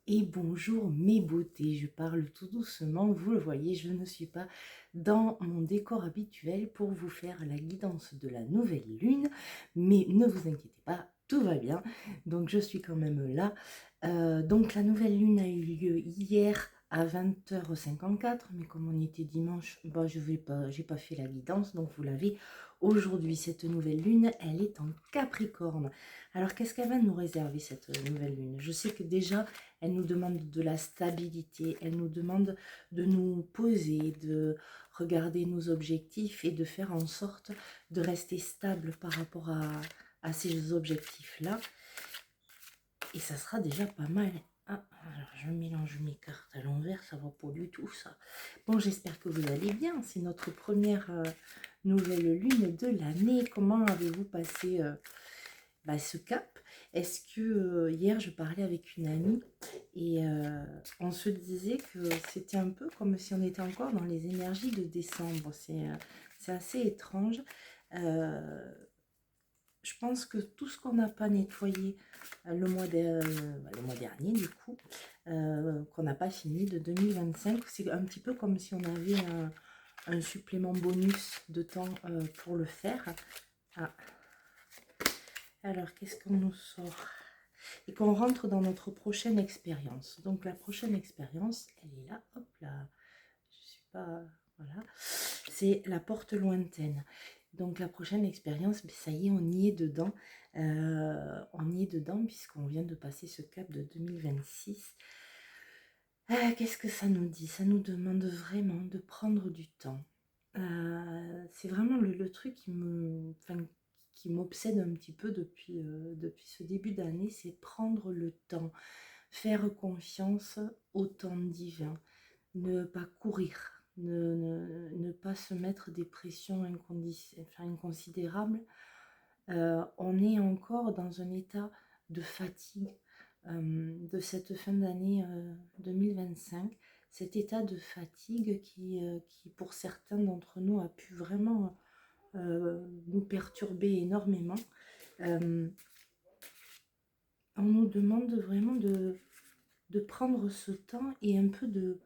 Et bonjour mes beautés, je parle tout doucement, vous le voyez, je ne suis pas dans mon décor habituel pour vous faire la guidance de la nouvelle lune, mais ne vous inquiétez pas, tout va bien, donc je suis quand même là. Donc la nouvelle lune a eu lieu hier à 20h54, mais comme on était dimanche, bah, j'ai pas fait la guidance, donc vous l'avez aujourd'hui. Cette nouvelle lune, elle est en Capricorne. Alors qu'est-ce qu'elle va nous réserver cette nouvelle lune? Je sais que déjà elle nous demande de la stabilité, elle nous demande de nous poser, de regarder nos objectifs et de faire en sorte de rester stable par rapport à ces objectifs-là. Et ça sera déjà pas mal. Ah, alors je mélange mes cartes à l'envers, ça va pas du tout ça. Bon, j'espère que vous allez bien. C'est notre première nouvelle lune de l'année. Comment avez-vous passé ce cap? Est-ce que hier je parlais avec une amie et on se disait que c'était un peu comme si on était encore dans les énergies de décembre. C'est assez étrange. Euh, je pense que tout ce qu'on n'a pas nettoyé le mois dernier, du coup, qu'on n'a pas fini de 2025, c'est un petit peu comme si on avait un supplément bonus de temps pour le faire. Ah. Alors, qu'est-ce qu'on nous sort? Et qu'on rentre dans notre prochaine expérience. Donc, la prochaine expérience, elle est là. Hop là. Je suis pas... Voilà. C'est la porte lointaine. Donc, la prochaine expérience, ça y est, on y est dedans. On y est dedans puisqu'on vient de passer ce cap de 2026. Qu'est-ce que ça nous dit? Ça nous demande vraiment de prendre du temps. C'est vraiment le truc qui m'obsède un petit peu depuis ce début d'année, c'est prendre le temps, faire confiance au temps divin, ne pas courir, ne pas se mettre des pressions inconsidérables. On est encore dans un état de fatigue de cette fin d'année 2025, cet état de fatigue qui pour certains d'entre nous a pu vraiment nous perturber énormément. On nous demande vraiment de prendre ce temps et un peu de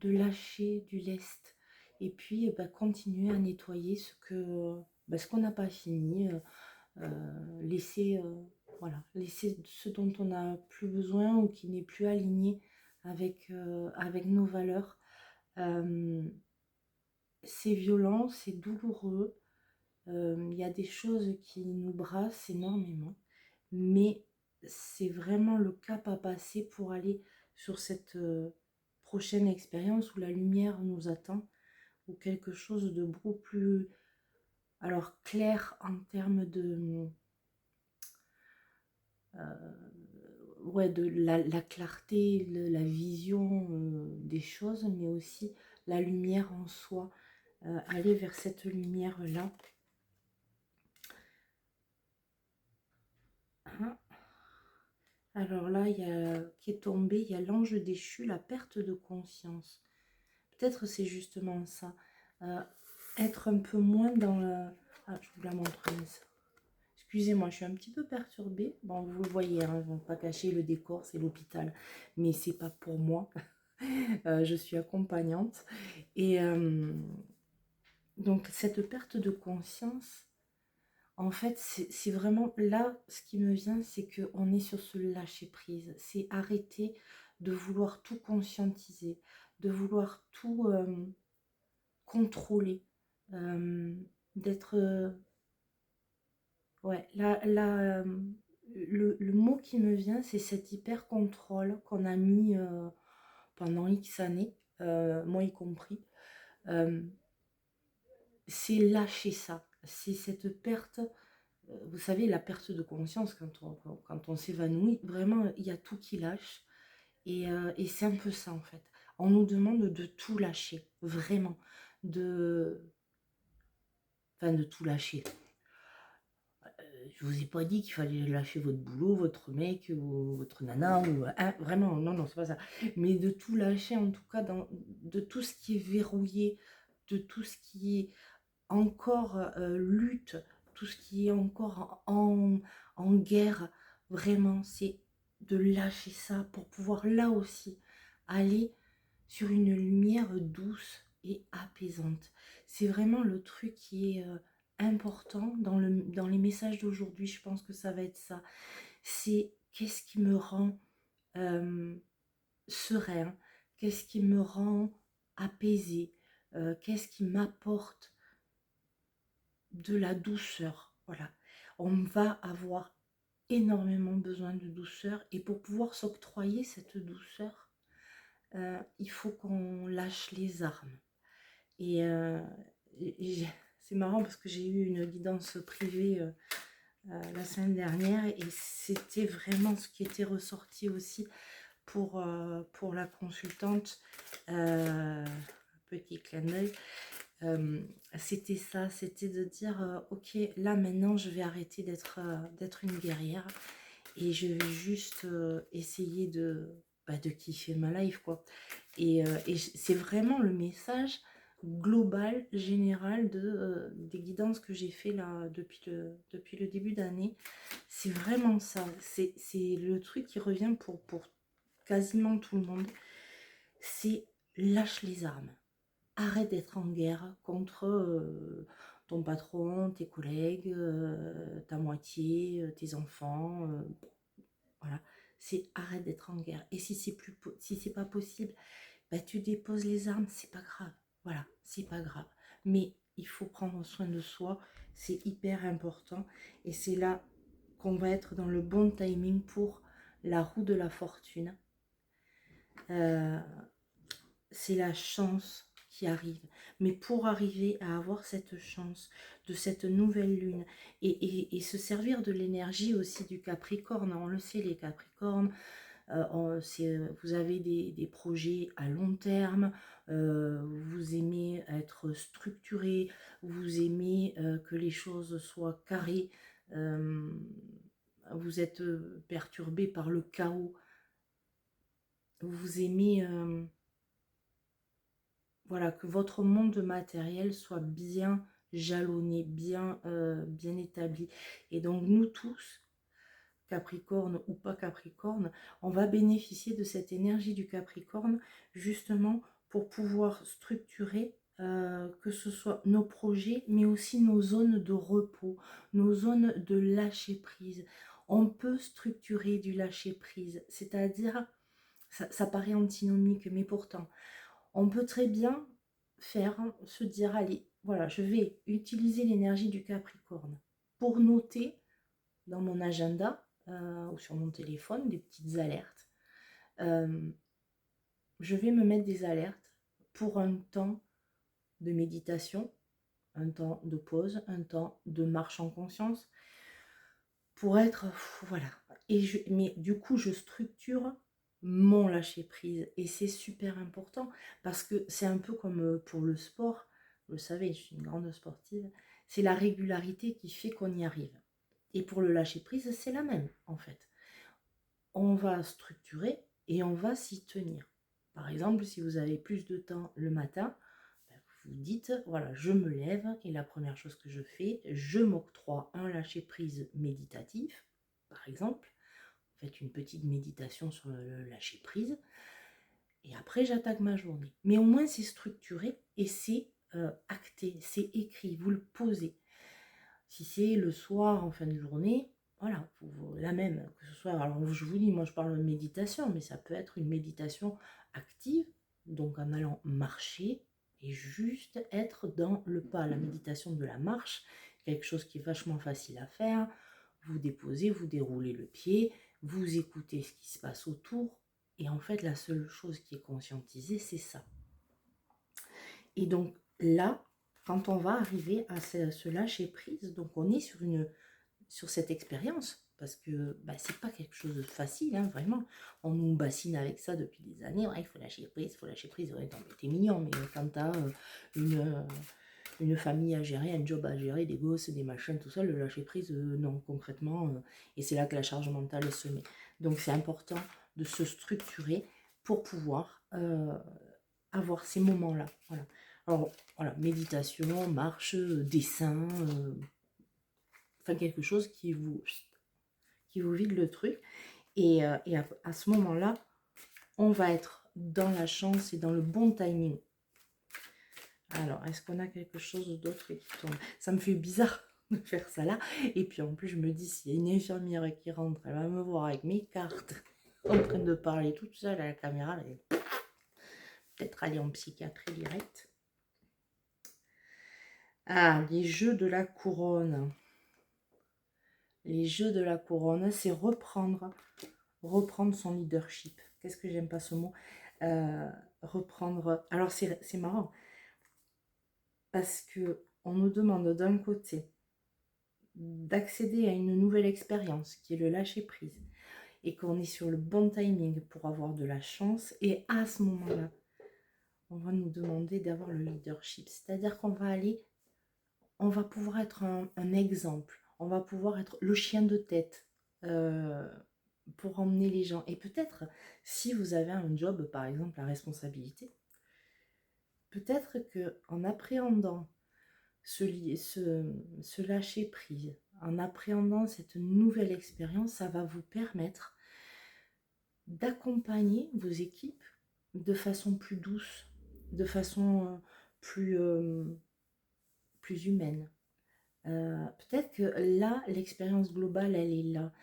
lâcher du lest et puis continuer à nettoyer ce qu'on n'a pas fini, laisser, laisser ce dont on n'a plus besoin ou qui n'est plus aligné avec nos valeurs. C'est violent, c'est douloureux, il y a des choses qui nous brassent énormément, mais c'est vraiment le cap à passer pour aller sur cette prochaine expérience où la lumière nous attend, ou quelque chose de beaucoup plus clair en termes de la clarté, la vision des choses, mais aussi la lumière en soi, aller vers cette lumière-là. Hein. Alors là, qui est tombé, il y a l'ange déchu, la perte de conscience. Peut-être c'est justement ça. Être un peu moins dans la... Ah, je vous la montre. Excusez-moi, je suis un petit peu perturbée. Bon, vous le voyez, hein, je ne vais pas cacher le décor, c'est l'hôpital. Mais c'est pas pour moi. Je suis accompagnante. Et donc, cette perte de conscience, en fait, c'est vraiment là, ce qui me vient, c'est qu'on est sur ce lâcher-prise. C'est arrêter de vouloir tout conscientiser, de vouloir tout contrôler, d'être... ouais, le mot qui me vient, c'est cet hyper-contrôle qu'on a mis pendant X années, moi y compris. Euh, c'est lâcher ça, c'est cette perte, vous savez, la perte de conscience quand on s'évanouit, vraiment, il y a tout qui lâche. Et c'est un peu ça en fait. On nous demande de tout lâcher, vraiment, de, de tout lâcher. Je vous ai pas dit qu'il fallait lâcher votre boulot, votre mec, ou votre nana, ou vraiment, non, c'est pas ça. Mais de tout lâcher, en tout cas, de tout ce qui est verrouillé, de tout ce qui est encore lutte, tout ce qui est encore en guerre, vraiment, c'est de lâcher ça pour pouvoir là aussi aller sur une lumière douce et apaisante. C'est vraiment le truc qui est important dans les messages d'aujourd'hui. Je pense que ça va être ça. C'est qu'est-ce qui me rend serein, qu'est-ce qui me rend apaisé, qu'est-ce qui m'apporte de la douceur. Voilà, on va avoir énormément besoin de douceur et pour pouvoir s'octroyer cette douceur, il faut qu'on lâche les armes. Et, c'est marrant parce que j'ai eu une guidance privée la semaine dernière et c'était vraiment ce qui était ressorti aussi pour la consultante. Petit clin d'œil. C'était ça, c'était de dire ok, là maintenant je vais arrêter d'être une guerrière et je vais juste essayer de kiffer ma life, quoi. Et c'est vraiment le message global, général des guidances que j'ai fait là depuis le début d'année. C'est vraiment ça, c'est le truc qui revient pour quasiment tout le monde, c'est lâche les armes. Arrête d'être en guerre contre ton patron, tes collègues, ta moitié, tes enfants. Voilà, c'est arrête d'être en guerre. Et si c'est pas possible, bah, tu déposes les armes, c'est pas grave. Voilà, c'est pas grave. Mais il faut prendre soin de soi, c'est hyper important. Et c'est là qu'on va être dans le bon timing pour la roue de la fortune. C'est la chance qui arrive. Mais pour arriver à avoir cette chance de cette nouvelle lune et se servir de l'énergie aussi du Capricorne, on le sait, les Capricornes, vous avez des projets à long terme, vous aimez être structuré, vous aimez que les choses soient carrées, vous êtes perturbé par le chaos, vous aimez voilà, que votre monde matériel soit bien jalonné, bien établi. Et donc nous tous, Capricorne ou pas Capricorne, on va bénéficier de cette énergie du Capricorne justement pour pouvoir structurer que ce soit nos projets, mais aussi nos zones de repos, nos zones de lâcher prise. On peut structurer du lâcher prise, c'est-à-dire, ça paraît antinomique, mais pourtant, on peut très bien se dire, allez, voilà, je vais utiliser l'énergie du Capricorne pour noter dans mon agenda ou sur mon téléphone des petites alertes. Je vais me mettre des alertes pour un temps de méditation, un temps de pause, un temps de marche en conscience, pour être, voilà. Mais du coup, je structure mon lâcher prise et c'est super important parce que c'est un peu comme pour le sport. Vous le savez, je suis une grande sportive. C'est la régularité qui fait qu'on y arrive. Et pour le lâcher prise, c'est la même en fait. On va structurer et on va s'y tenir. Par exemple, si vous avez plus de temps le matin, vous dites, voilà, je me lève et la première chose que je fais, je m'octroie un lâcher prise méditatif, par exemple. Faites une petite méditation sur le lâcher prise et après j'attaque ma journée. Mais au moins c'est structuré et c'est acté, c'est écrit, vous le posez. Si c'est le soir en fin de journée, voilà, la même, que ce soit, alors je vous dis, moi je parle de méditation, mais ça peut être une méditation active, donc en allant marcher et juste être dans le pas, la méditation de la marche, quelque chose qui est vachement facile à faire. Vous déposez, vous déroulez le pied, vous écoutez ce qui se passe autour, et en fait la seule chose qui est conscientisée, c'est ça. Et donc là, quand on va arriver à ce lâcher prise, donc on est sur cette expérience, parce que c'est pas quelque chose de facile, hein, vraiment. On nous bassine avec ça depuis des années. Ouais, il faut lâcher prise, il faut lâcher prise. Ouais, t'es mignon, mais quand t'as une famille à gérer, un job à gérer, des gosses, des machins, tout ça, le lâcher prise, non, concrètement. Et c'est là que la charge mentale se met. Donc c'est important de se structurer pour pouvoir avoir ces moments-là. Voilà. Alors, voilà, méditation, marche, dessin, enfin quelque chose qui vous vide le truc. Et à ce moment-là, on va être dans la chance et dans le bon timing. Alors, est-ce qu'on a quelque chose d'autre qui tombe? Ça me fait bizarre de faire ça là. Et puis en plus, je me dis, s'il y a une infirmière qui rentre, elle va me voir avec mes cartes en train de parler toute seule à la caméra. Elle va peut-être aller en psychiatrie direct. Ah, les jeux de la couronne. Les jeux de la couronne, c'est reprendre son leadership. Qu'est-ce que j'aime pas ce mot? Reprendre. Alors, c'est marrant. Parce que on nous demande d'un côté d'accéder à une nouvelle expérience qui est le lâcher prise et qu'on est sur le bon timing pour avoir de la chance, et à ce moment-là on va nous demander d'avoir le leadership, c'est-à-dire qu'on va aller, on va pouvoir être un exemple, on va pouvoir être le chien de tête pour emmener les gens. Et peut-être si vous avez un job par exemple à responsabilité, peut-être que en appréhendant ce lâcher prise, en appréhendant cette nouvelle expérience, ça va vous permettre d'accompagner vos équipes de façon plus douce, de façon plus humaine. Peut-être que là, l'expérience globale, elle est là.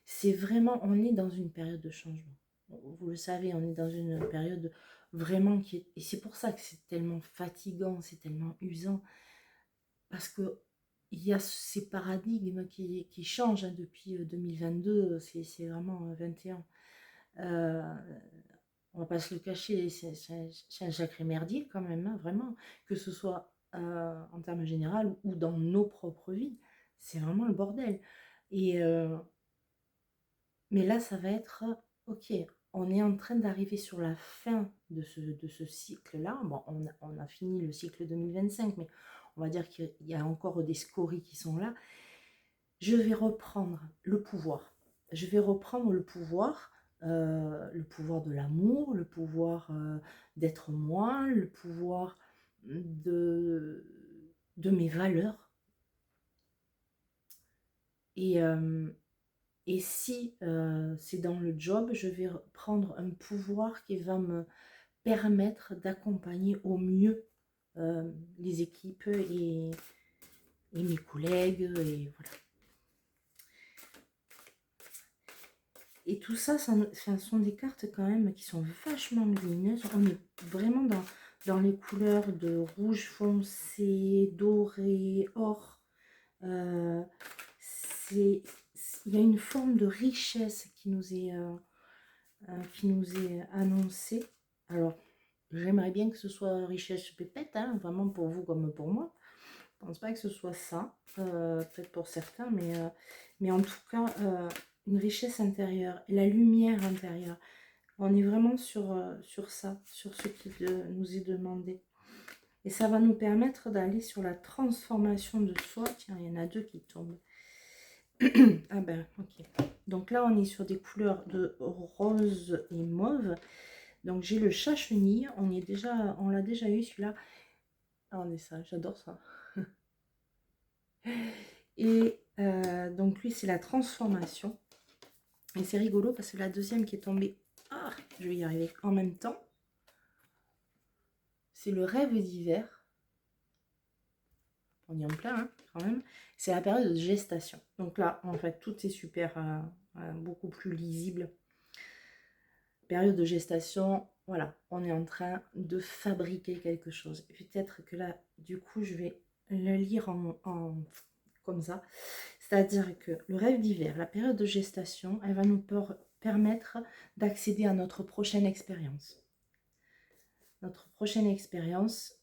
C'est vraiment, on est dans une période de changement. Vous le savez, on est dans une période vraiment qui est... Et c'est pour ça que c'est tellement fatigant, c'est tellement usant. Parce que il y a ces paradigmes qui changent hein, depuis 2022, c'est vraiment 21. On va pas se le cacher, c'est un sacré merdier quand même, hein, vraiment. Que ce soit en termes généraux ou dans nos propres vies, c'est vraiment le bordel. Et, mais là, ça va être, ok, on est en train d'arriver sur la fin de ce cycle-là. Bon, on a fini le cycle 2025, mais on va dire qu'il y a encore des scories qui sont là. Je vais reprendre le pouvoir. Je vais reprendre le pouvoir de l'amour, le pouvoir d'être moi, le pouvoir de mes valeurs. Et si c'est dans le job, je vais prendre un pouvoir qui va me permettre d'accompagner au mieux les équipes et mes collègues. Et voilà. Et tout ça, ça sont des cartes quand même qui sont vachement lumineuses. On est vraiment dans les couleurs de rouge foncé, doré, or. Il y a une forme de richesse qui nous est annoncée. Alors, j'aimerais bien que ce soit richesse pépette, hein, vraiment pour vous comme pour moi. Je ne pense pas que ce soit ça, peut-être pour certains, mais en tout cas, une richesse intérieure, la lumière intérieure. On est vraiment sur ça, sur ce qui nous est demandé. Et ça va nous permettre d'aller sur la transformation de soi. Tiens, il y en a deux qui tombent. Ah ben, ok. Donc là, on est sur des couleurs de rose et mauve. Donc j'ai le chat-chenille. On l'a déjà eu celui-là. Ah, on est ça, j'adore ça. Et donc lui, c'est la transformation. Et c'est rigolo parce que la deuxième qui est tombée, ah, je vais y arriver en même temps, c'est le rêve d'hiver. On y est en plein, hein, quand même. C'est la période de gestation. Donc là, en fait, tout est super, beaucoup plus lisible. Période de gestation, voilà, on est en train de fabriquer quelque chose. Peut-être que là, du coup, je vais le lire comme ça. C'est-à-dire que le rêve d'hiver, la période de gestation, elle va nous permettre d'accéder à notre prochaine expérience. Notre prochaine expérience,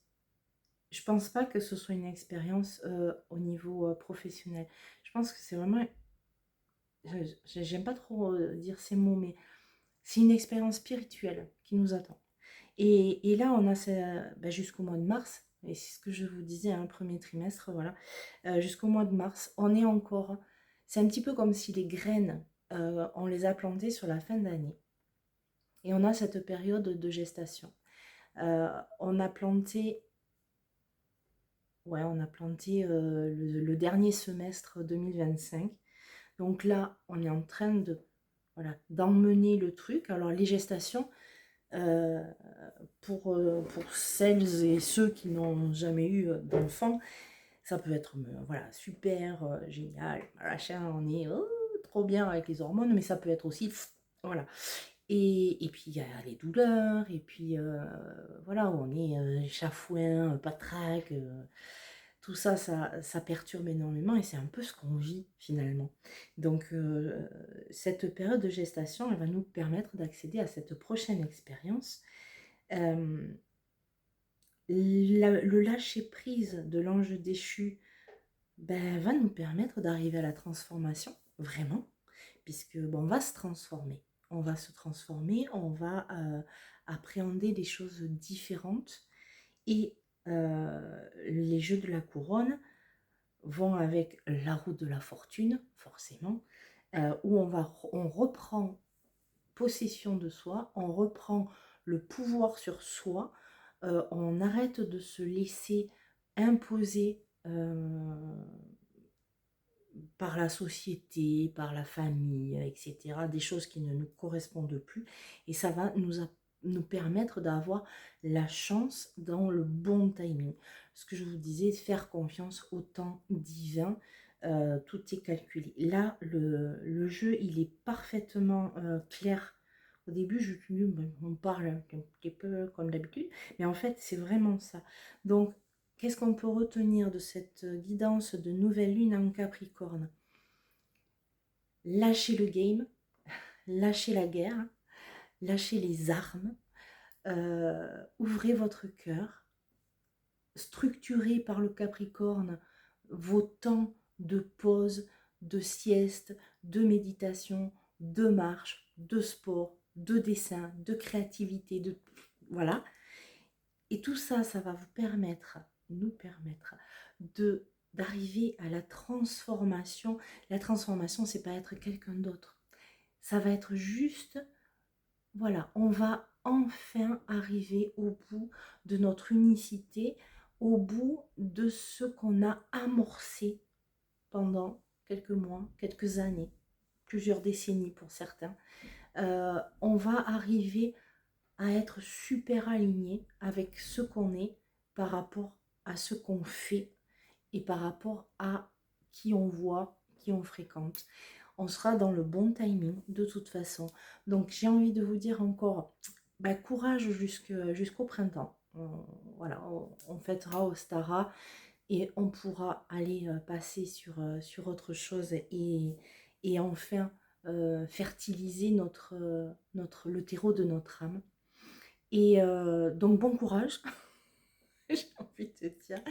je ne pense pas que ce soit une expérience au niveau professionnel. Je pense que c'est vraiment... J'aime pas trop dire ces mots, mais c'est une expérience spirituelle qui nous attend. Et là, on a jusqu'au mois de mars, et c'est ce que je vous disais, un premier trimestre, voilà, jusqu'au mois de mars, on est encore... C'est un petit peu comme si les graines, on les a plantées sur la fin d'année. Et on a cette période de gestation. On a planté le dernier semestre 2025. Donc là, on est en train de voilà, d'emmener le truc. Alors les gestations, euh, pour celles et ceux qui n'ont jamais eu d'enfant, ça peut être voilà, super, génial, machin, on est trop bien avec les hormones, mais ça peut être aussi, voilà. Et puis il y a les douleurs, et puis voilà, on est chafouin, patraque, tout ça, ça perturbe énormément, et c'est un peu ce qu'on vit finalement. Donc cette période de gestation, elle va nous permettre d'accéder à cette prochaine expérience. Euh, le lâcher-prise de l'ange déchu, ben, va nous permettre d'arriver à la transformation, vraiment, puisque bon, on va se transformer. On va se transformer, on va appréhender des choses différentes. Et les jeux de la couronne vont avec la roue de la fortune, forcément, où on reprend possession de soi, on reprend le pouvoir sur soi, on arrête de se laisser imposer par la société, par la famille, etc., des choses qui ne nous correspondent plus. Et ça va nous permettre d'avoir la chance dans le bon timing. Ce que je vous disais, faire confiance au temps divin, tout est calculé. Là, le jeu, il est parfaitement clair. Au début, on parle un petit peu comme d'habitude, mais en fait, c'est vraiment ça. Donc, qu'est-ce qu'on peut retenir de cette guidance de nouvelle lune en Capricorne? Lâchez le game, lâchez la guerre, lâchez les armes, ouvrez votre cœur, structurez par le Capricorne vos temps de pause, de sieste, de méditation, de marche, de sport, de dessin, de créativité, voilà. Et tout ça, ça va vous permettre, nous permettre d'arriver à la transformation. La transformation, c'est pas être quelqu'un d'autre. Ça va être juste, voilà, on va enfin arriver au bout de notre unicité, au bout de ce qu'on a amorcé pendant quelques mois, quelques années, plusieurs décennies pour certains. On va arriver à être super aligné avec ce qu'on est par rapport à ce qu'on fait et par rapport à qui on voit, qui on fréquente. On sera dans le bon timing de toute façon. Donc j'ai envie de vous dire encore, bah, courage jusqu'au printemps. Voilà, on fêtera au Stara et on pourra aller passer sur autre chose, et enfin fertiliser le terreau de notre âme. Et donc bon courage, j'ai envie de te dire.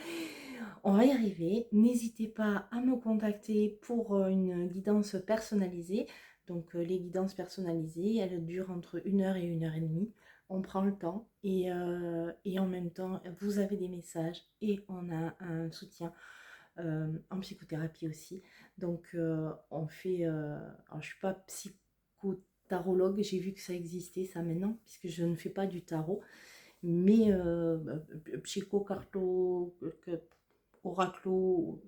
On va y arriver. N'hésitez pas à me contacter pour une guidance personnalisée. Donc les guidances personnalisées, elles durent entre 1 heure et 1 heure et demie. On prend le temps, et en même temps, vous avez des messages et on a un soutien en psychothérapie aussi. Donc on fait... alors je ne suis pas psychotarologue, j'ai vu que ça existait ça maintenant, puisque je ne fais pas du tarot, mais psychocarto, oraclo,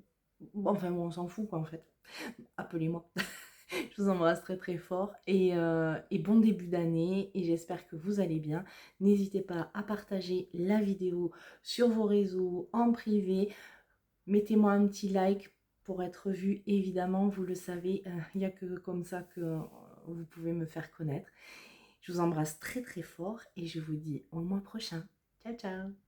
enfin bon, on s'en fout quoi en fait. Appelez-moi. Je vous embrasse très très fort, et bon début d'année, et j'espère que vous allez bien. N'hésitez pas à partager la vidéo sur vos réseaux en privé. Mettez-moi un petit like pour être vu, évidemment, vous le savez, il n'y a que comme ça que vous pouvez me faire connaître. Je vous embrasse très très fort et je vous dis au mois prochain. Ciao ciao.